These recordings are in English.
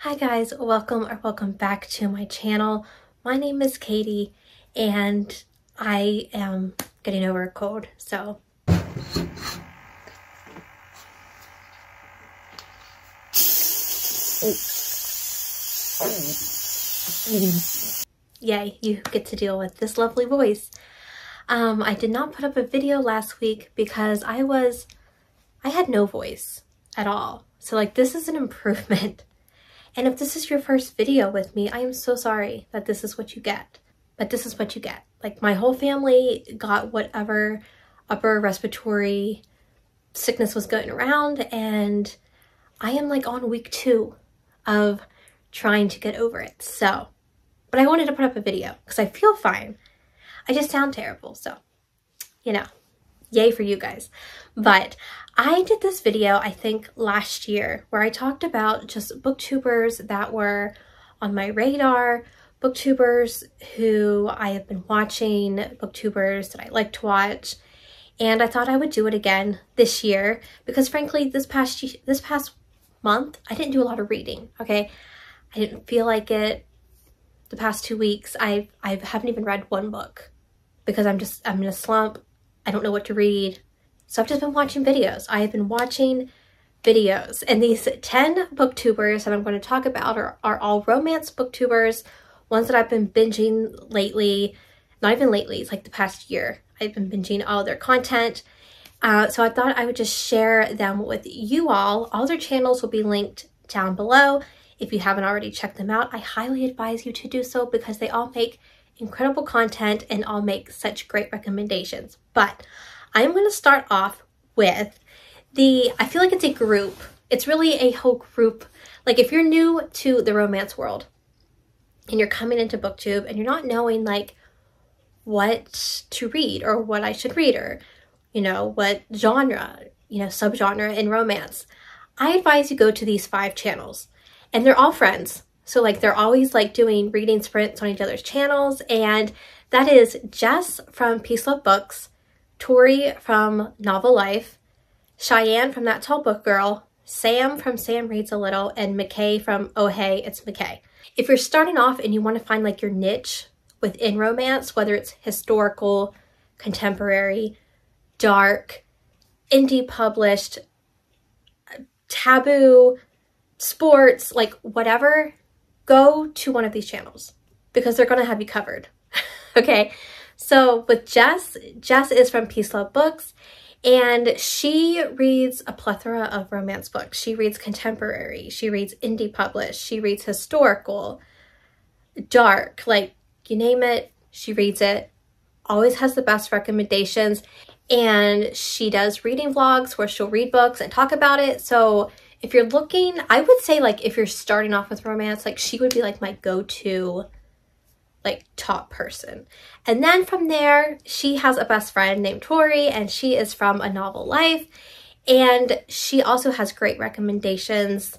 Hi guys, welcome back to my channel. My name is Katie and I am getting over a cold, so yay, you get to deal with this lovely voice. I did not put up a video last week because I had no voice at all. So like, this is an improvement. And if this is your first video with me, I am so sorry that this is what you get. But this is what you get. Like, my whole family got whatever upper respiratory sickness was going around, and I am like on week 2 of trying to get over it. So, but I wanted to put up a video because I feel fine. I just sound terrible, so, you know, yay for you guys. But I did this video, I think last year, where I talked about just booktubers that were on my radar, booktubers who I have been watching, booktubers that I like to watch. And I thought I would do it again this year because frankly, this past month, I didn't do a lot of reading, okay? I didn't feel like it. The past 2 weeks, I haven't even read one book because I'm in a slump. I don't know what to read. So I've just been watching videos. I have been watching videos, and these 10 booktubers that I'm going to talk about are all romance booktubers, ones that I've been binging lately. Not even lately, it's like the past year. I've been binging all their content. So I thought I would just share them with you all. All their channels will be linked down below. If you haven't already checked them out, I highly advise you to do so because they all make incredible content and all make such great recommendations. But I'm going to start off with I feel like it's a group. It's really a whole group. Like, if you're new to the romance world and you're coming into BookTube and you're not knowing like what to read or what I should read, or, you know, what genre, you know, subgenre in romance, I advise you go to these 5 channels, and they're all friends. So like, they're always like doing reading sprints on each other's channels. And that is Jess from Peace Love Books, Tori from Novel Life, Cheyenne from That Tall Book Girl, Sam from Sam Reads a Little, and McKay from Oh Hey, It's McKay. If you're starting off and you want to find like your niche within romance, whether it's historical, contemporary, dark, indie published, taboo, sports, like whatever, go to one of these channels because they're going to have you covered. Okay. So with Jess is from Peace Love Books, and she reads a plethora of romance books. She reads contemporary, she reads indie published, she reads historical, dark, like you name it, she reads it. Always has the best recommendations, and she does reading vlogs where she'll read books and talk about it. So if you're looking, I would say like if you're starting off with romance, like she would be like my go-to like top person. And then from there, she has a best friend named Tori, and she is from A Novel Life. And she also has great recommendations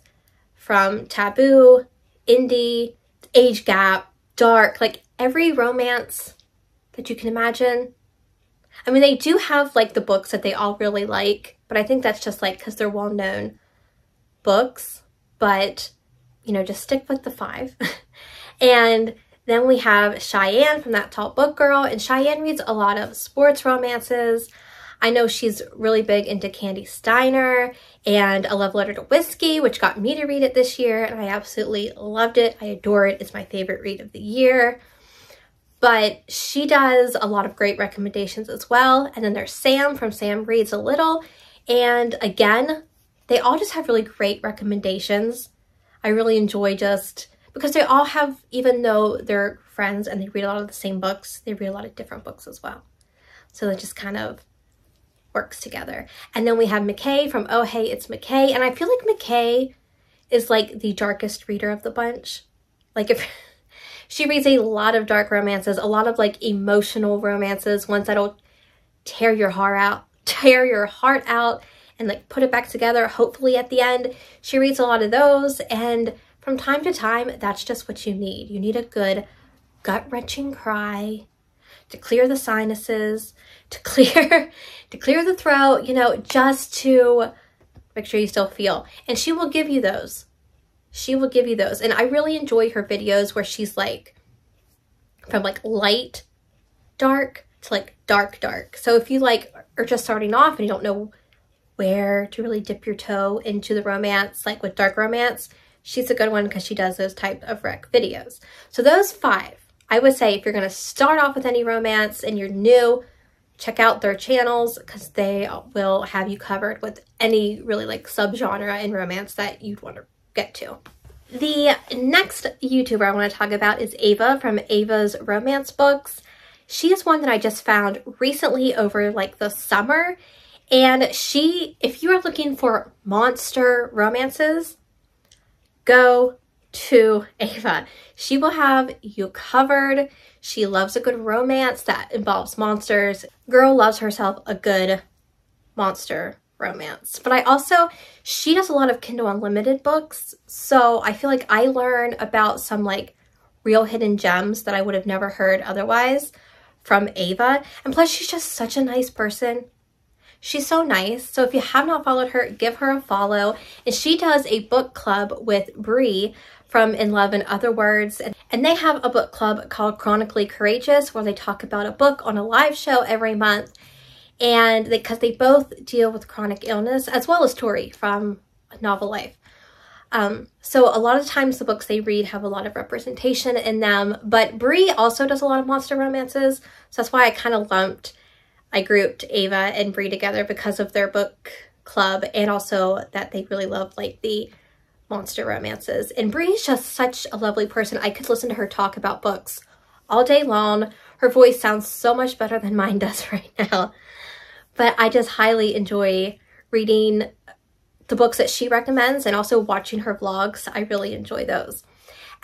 from taboo, indie, age gap, dark, like every romance that you can imagine. I mean, they do have like the books that they all really like, but I think that's just like because they're well-known books. But, you know, just stick with the 5. And then we have Cheyenne from That Tall Book Girl, and Cheyenne reads a lot of sports romances. I know she's really big into Candy Steiner and A Love Letter to Whiskey, which got me to read it this year, and I absolutely loved it. I adore it. It's my favorite read of the year. But she does a lot of great recommendations as well. And then there's Sam from Sam Reads a Little, and again, they all just have really great recommendations. I really enjoy just because they all have, even though they're friends and they read a lot of the same books, they read a lot of different books as well. So it just kind of works together. And then we have McKay from Oh Hey, It's McKay. And I feel like McKay is like the darkest reader of the bunch. Like, if she reads a lot of dark romances, a lot of like emotional romances, ones that'll tear your heart out and like put it back together, hopefully at the end. She reads a lot of those, and from time to time, that's just what you need. You need a good gut-wrenching cry to clear the sinuses, to clear the throat, you know, just to make sure you still feel. And she will give you those. she will give you those. And I really enjoy her videos where she's like from like light dark to like dark dark. So if you like are just starting off and you don't know where to really dip your toe into the romance, like with dark romance, she's a good one because she does those type of rec videos. So those 5, I would say if you're going to start off with any romance and you're new, check out their channels because they will have you covered with any really like subgenre in romance that you'd want to get to. The next YouTuber I want to talk about is Ava from Ava's Romance Books. She is one that I just found recently over like the summer. And she, if you are looking for monster romances, go to Ava. She will have you covered. She loves a good romance that involves monsters. Girl loves herself a good monster romance. But she does a lot of Kindle Unlimited books. So I feel like I learn about some like real hidden gems that I would have never heard otherwise from Ava. And plus she's just such a nice person. She's so nice. So if you have not followed her, give her a follow. And she does a book club with Bree from In Love and Other Words. And they have a book club called Chronically Courageous where they talk about a book on a live show every month. And because they both deal with chronic illness as well as Tori from Novel Life. So a lot of times the books they read have a lot of representation in them. But Bree also does a lot of monster romances. So that's why I grouped Ava and Bree together because of their book club and also that they really love like the monster romances. And Bree is just such a lovely person. I could listen to her talk about books all day long. Her voice sounds so much better than mine does right now. But I just highly enjoy reading the books that she recommends and also watching her vlogs. I really enjoy those.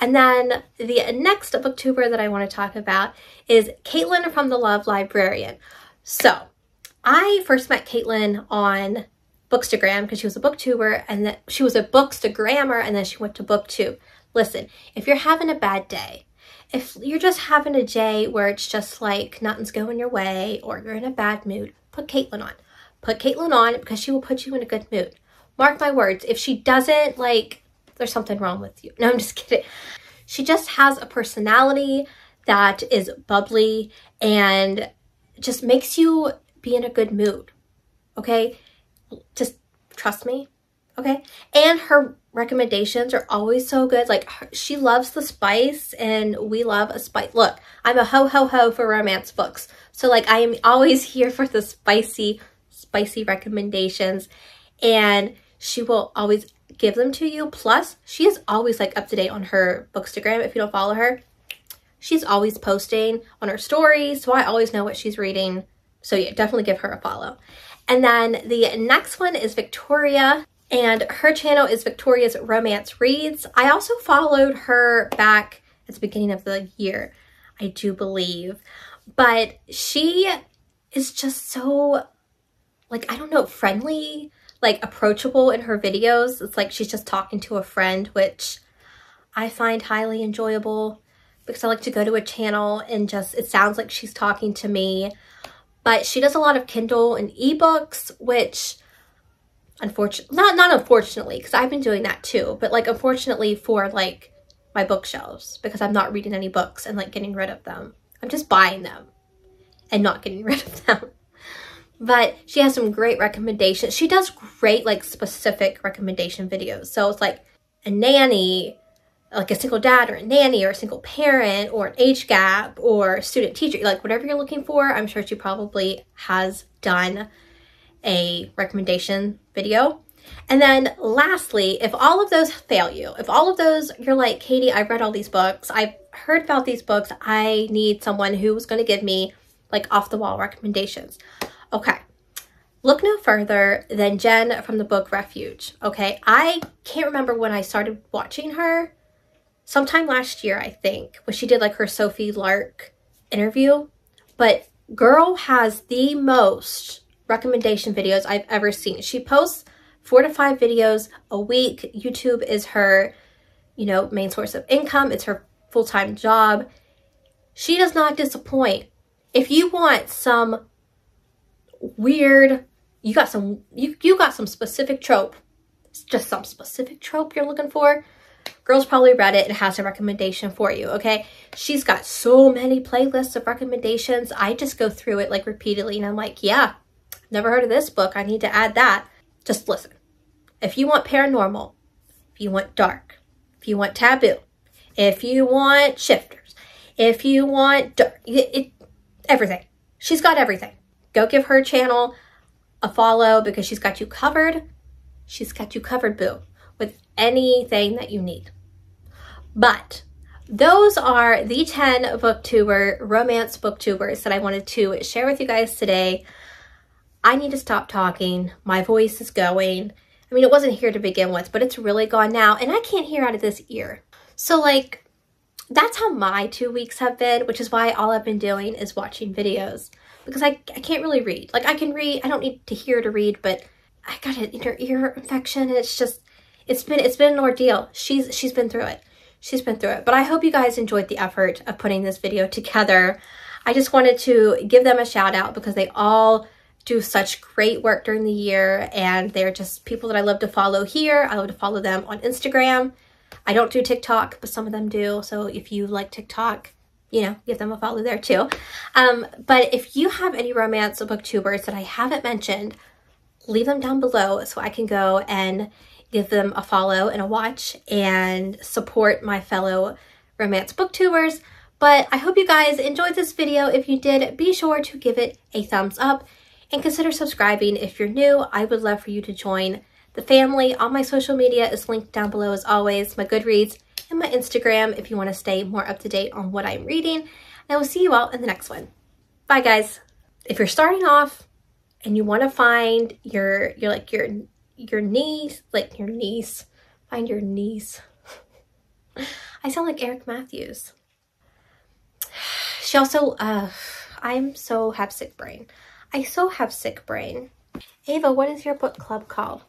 And then the next booktuber that I want to talk about is Caitlin from The Love Librarian. So I first met Caitlin on Bookstagram because she was a booktuber and then she was a bookstagrammer and then she went to booktube. Listen, if you're having a bad day, if you're just having a day where it's just like nothing's going your way or you're in a bad mood, put Caitlin on. Put Caitlin on because she will put you in a good mood. Mark my words, if she doesn't, like, there's something wrong with you. No, I'm just kidding. She just has a personality that is bubbly and just makes you be in a good mood, okay? Just trust me, okay? And her recommendations are always so good. Like, she loves the spice and we love a spice. Look, I'm a ho for romance books. So, like, I am always here for the spicy recommendations. And she will always give them to you. Plus, she is always, like, up to date on her Bookstagram if you don't follow her. She's always posting on her stories, so I always know what she's reading. So yeah, definitely give her a follow. And then the next one is Victoria, and her channel is Victoria's Romance Reads. I also followed her back at the beginning of the year, I do believe. But she is just so, like, I don't know, friendly, like approachable in her videos. It's like she's just talking to a friend, which I find highly enjoyable. Because I like to go to a channel and just, it sounds like she's talking to me. But she does a lot of Kindle and ebooks, which unfortunately, not unfortunately, because I've been doing that too, but like unfortunately for like my bookshelves, because I'm not reading any books and like getting rid of them. I'm just buying them and not getting rid of them. But she has some great recommendations. She does great like specific recommendation videos. So it's like a nanny, like a single dad or a nanny or a single parent or an age gap or student teacher, like whatever you're looking for. I'm sure she probably has done a recommendation video. And then lastly, if all of those fail you, if all of those you're like, Katie, I've read all these books, I've heard about these books, I need someone who's going to give me like off the wall recommendations. Okay. Look no further than Jen from the book Refuge. Okay. I can't remember when I started watching her. Sometime last year, I think, when she did like her Sophie Lark interview. But girl has the most recommendation videos I've ever seen. She posts 4 to 5 videos a week. YouTube is her, you know, main source of income. It's her full-time job. She does not disappoint. If you want some weird, you got some specific trope, just some specific trope you're looking for, Girl's probably read it and has a recommendation for you, okay? She's got so many playlists of recommendations. I just go through it like repeatedly and I'm like, yeah, never heard of this book. I need to add that. Just listen. If you want paranormal, if you want dark, if you want taboo, if you want shifters, if you want everything. She's got everything. Go give her channel a follow because she's got you covered. She's got you covered, boo, with anything that you need. But those are the 10 romance booktubers that I wanted to share with you guys today. I need to stop talking. My voice is going. I mean, it wasn't here to begin with, but it's really gone now, and I can't hear out of this ear. So like, that's how my 2 weeks have been, which is why all I've been doing is watching videos, because I can't really read. Like, I can read, I don't need to hear to read, but I got an inner ear infection, and it's just, it's been an ordeal. She's been through it. She's been through it. But I hope you guys enjoyed the effort of putting this video together. I just wanted to give them a shout out because they all do such great work during the year, and they're just people that I love to follow here. I love to follow them on Instagram. I don't do TikTok, but some of them do. So if you like TikTok, you know, give them a follow there too. But if you have any romance booktubers that I haven't mentioned, leave them down below so I can go and give them a follow and a watch and support my fellow romance booktubers. But I hope you guys enjoyed this video. If you did, be sure to give it a thumbs up and consider subscribing if you're new. I would love for you to join the family. All my social media is linked down below as always, my Goodreads and my Instagram if you want to stay more up to date on what I'm reading. And I will see you all in the next one. Bye guys. If you're starting off and you want to find your niece, find your niece. I sound like Eric Matthews. She also, I'm so have sick brain. I so have sick brain. Ava, what is your book club called?